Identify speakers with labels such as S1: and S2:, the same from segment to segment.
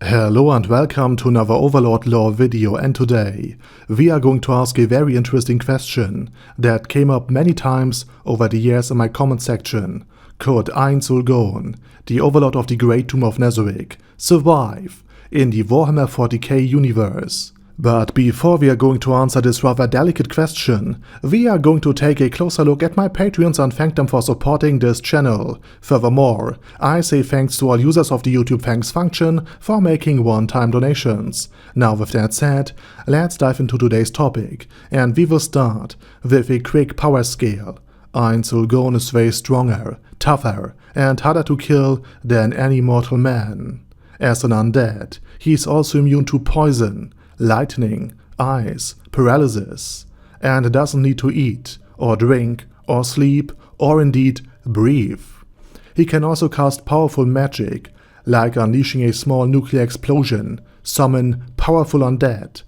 S1: Hello and welcome to another Overlord lore video, and today we are going to ask a very interesting question that came up many times over the years in my comment section. Could Ainz Ooal Gown, the Overlord of the Great Tomb of Nezarec, survive in the Warhammer 40k universe? But before we are going to answer this rather delicate question, we are going to take a closer look at my Patreons and thank them for supporting this channel. Furthermore, I say thanks to all users of the YouTube thanks function for making one-time donations. Now with that said, let's dive into today's topic, and we will start with a quick power scale. Ainz Ooal Gown is way stronger, tougher, and harder to kill than any mortal man. As an undead, he is also immune to poison, lightning, ice, paralysis, and doesn't need to eat, or drink, or sleep, or indeed breathe. He can also cast powerful magic, like unleashing a small nuclear explosion, summon powerful undead,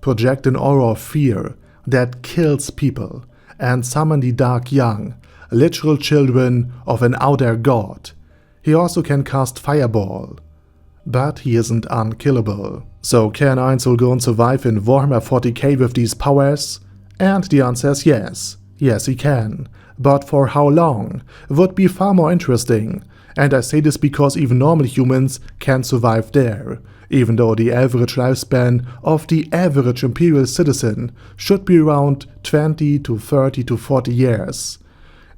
S1: project an aura of fear that kills people, and summon the Dark Young, literal children of an outer god. He also can cast Fireball, but he isn't unkillable. So can Ainz Ooal Gown survive in Warhammer 40k with these powers? And the answer is yes. Yes, he can. But for how long? Would be far more interesting. And I say this because even normal humans can survive there, even though the average lifespan of the average Imperial citizen should be around 20 to 30 to 40 years.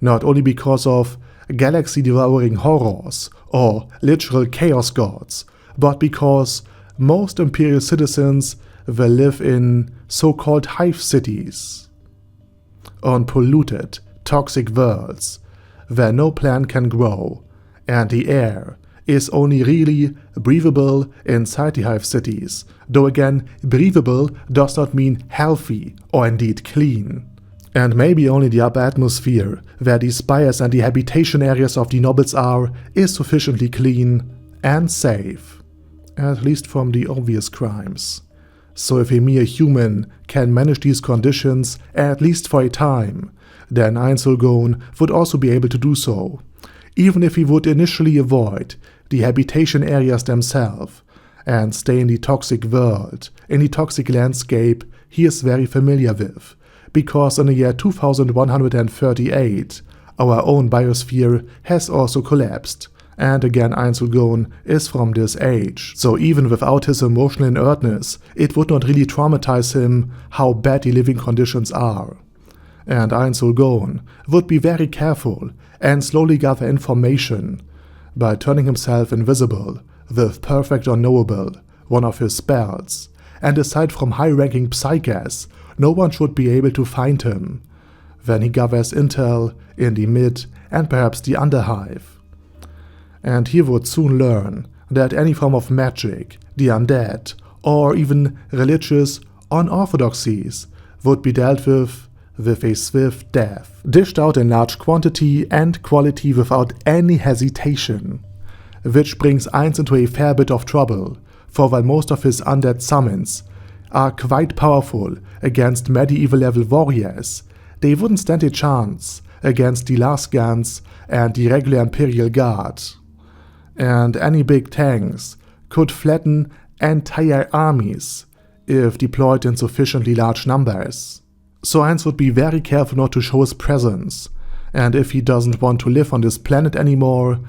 S1: Not only because of galaxy-devouring horrors or literal chaos gods, but because most Imperial citizens will live in so-called hive cities, on polluted, toxic worlds, where no plant can grow, and the air is only really breathable inside the hive cities, though again, breathable does not mean healthy or indeed clean. And maybe only the upper atmosphere, where the spires and the habitation areas of the nobles are, is sufficiently clean and safe, at least from the obvious crimes. So if a mere human can manage these conditions, at least for a time, then Ainz Ooal Gown would also be able to do so, even if he would initially avoid the habitation areas themselves and stay in the toxic world, in the toxic landscape he is very familiar with. Because in the year 2138, our own biosphere has also collapsed, and again Ainz Ooal Gown is from this age. So even without his emotional inertness, it would not really traumatize him how bad the living conditions are. And Ainz Ooal Gown would be very careful and slowly gather information by turning himself invisible with Perfect Unknowable, one of his spells, and aside from high-ranking psychers, no one should be able to find him. Then he gathers intel in the mid and perhaps the underhive. And he would soon learn that any form of magic, the undead, or even religious unorthodoxies would be dealt with a swift death, dished out in large quantity and quality without any hesitation. Which brings Ainz into a fair bit of trouble, for while most of his undead summons are quite powerful against medieval level warriors, they wouldn't stand a chance against the Lascans and the regular Imperial Guard. And any big tanks could flatten entire armies if deployed in sufficiently large numbers. So Ainz would be very careful not to show his presence, and if he doesn't want to live on this planet anymore,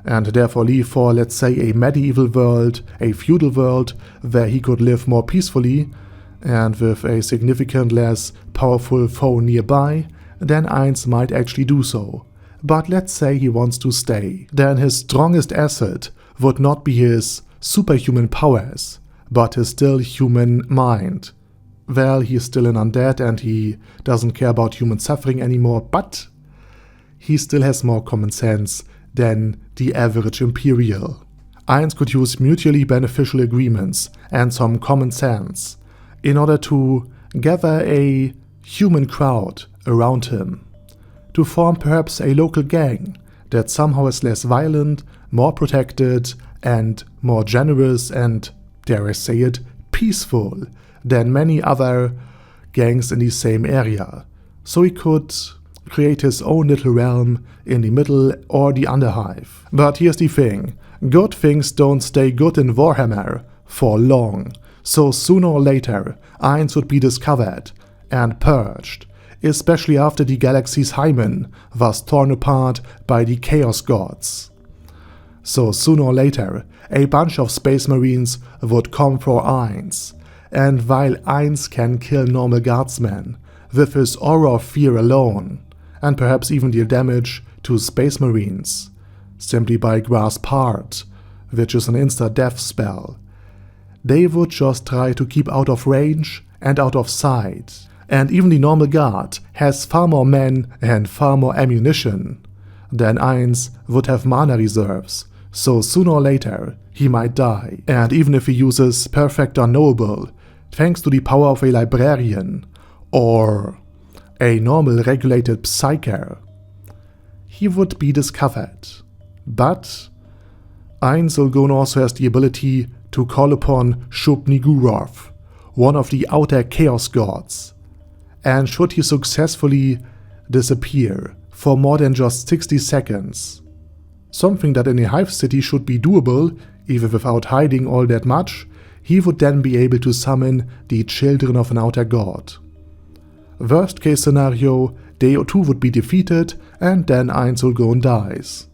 S1: and therefore leave for, let's say, a medieval world, a feudal world, where he could live more peacefully, and with a significant less powerful foe nearby, then Ainz might actually do so. But let's say he wants to stay. Then his strongest asset would not be his superhuman powers, but his still human mind. Well, he is still an undead and he doesn't care about human suffering anymore, but he still has more common sense than the average Imperial. Ainz could use mutually beneficial agreements and some common sense in order to gather a human crowd around him, to form perhaps a local gang that somehow is less violent, more protected, and more generous and, dare I say it, peaceful than many other gangs in the same area. So he could create his own little realm in the middle or the underhive. But here's the thing, Good things don't stay good in Warhammer for long, so sooner or later Ainz would be discovered and purged, especially after the galaxy's hymen was torn apart by the Chaos Gods. So sooner or later a bunch of Space Marines would come for Ainz, and while Ainz can kill normal guardsmen with his aura of fear alone, and perhaps even deal damage to Space Marines, simply by Grasp Heart, which is an insta-death spell, they would just try to keep out of range and out of sight. And even the normal guard has far more men and far more ammunition than Ainz would have mana reserves, so sooner or later he might die. And even if he uses Perfect Unknowable, thanks to the power of a librarian or a normal regulated psyker, he would be discovered. But Ainz Ooal Gown also has the ability to call upon Shub-Niggurath, one of the outer Chaos Gods, and should he successfully disappear for more than just 60 seconds, something that in a hive city should be doable even without hiding all that much, he would then be able to summon the children of an outer god. Worst case scenario, they too would be defeated and then Ainz Ooal Gown dies.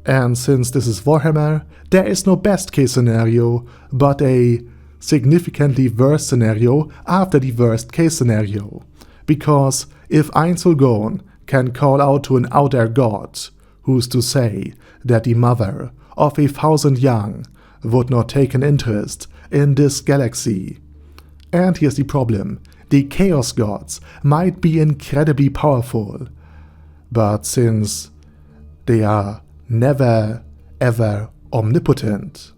S1: And since this is Warhammer, there is no best case scenario, but a significantly worse scenario after the worst case scenario. Because if Ainz Ooal Gown can call out to an outer god, who's to say that the mother of 1,000 young would not take an interest in this galaxy? And here's the problem, the Chaos Gods might be incredibly powerful, but since they are never ever omnipotent,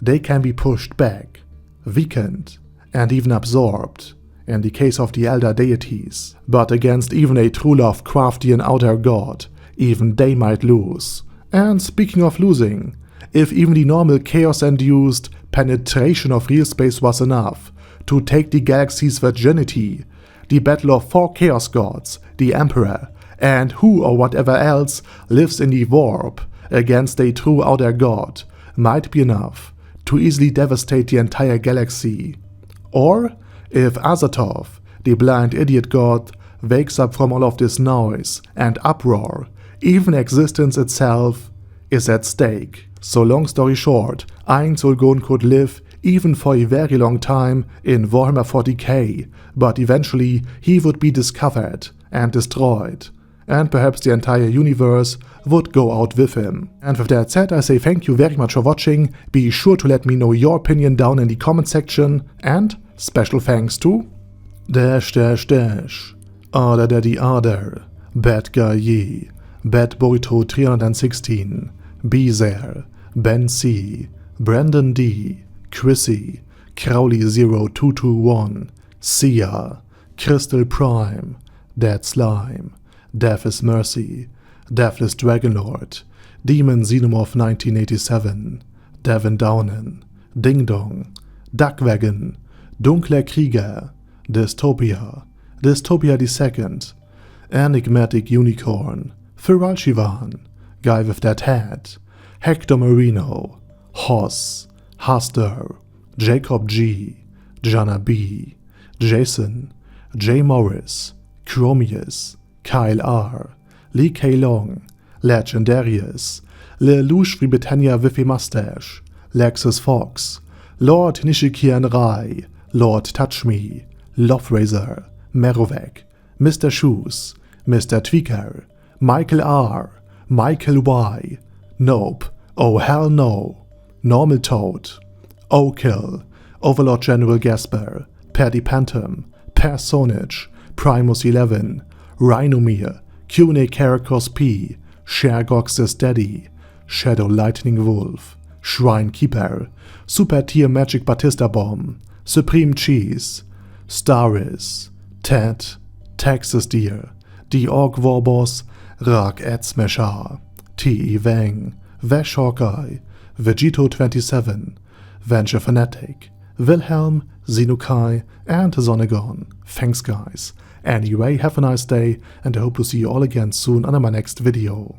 S1: they can be pushed back, weakened, and even absorbed in the case of the elder deities. But against even a true Lovecraftian outer god, even they might lose. And speaking of losing, if even the normal chaos-induced penetration of real space was enough to take the galaxy's virginity, the battle of 4 chaos gods, the Emperor, and who or whatever else lives in the warp against a true outer god might be enough to easily devastate the entire galaxy. Or if Azathoth, the blind idiot god, wakes up from all of this noise and uproar, even existence itself is at stake. So long story short, Ainz Ooal Gown could live even for a very long time in Warhammer 40k, but eventually he would be discovered and destroyed, and perhaps the entire universe would go out with him. And with that said, I say thank you very much for watching, be sure to let me know your opinion down in the comment section, and special thanks to Arder Daddy Arder, Bad Guy Ye, Bad Burrito 316, Bezer, Ben C, Brandon D, Chrissy, Crowley 0221, Sia, Crystal Prime, Dead Slime, Death is Mercy, Deathless Dragonlord, Demon Xenomorph 1987, Devin Downen, Ding Dong, Duckwagon, Dunkler Krieger, Dystopia, Dystopia II, Enigmatic Unicorn, Feral Shivan, Guy with That Hat, Hector Marino, Hoss, Haster, Jacob G, Jana B, Jason, J. Morris, Chromius, Kyle R, Lee K. Long, Legendarius, Lelouch Britannia with a Mustache, Lexus Fox, Lord Nishikian Rai, Lord Touch Me, Loverazor, Merovec, Mr. Shoes, Mr. Tweaker, Michael R, Michael Y, Nope, Oh Hell No, Normal Toad, O'Kill, Overlord General Gasper, Paddy Pantum, Personage, Primus 11, Rhinomere, Cune Caracos P, Shergox's Daddy, Shadow Lightning Wolf, Shrine Keeper, Super Tier Magic Batista Bomb, Supreme Cheese, Staris, Ted, Texas Deer, The Orc Warboss, Rak Edsmeshar, T.E. Wang, Vash Hawkeye, Vegito 27, Venture Fanatic, Wilhelm, Xenukai, and Zonegon. Thanks guys. Anyway, have a nice day, and I hope to see you all again soon on my next video.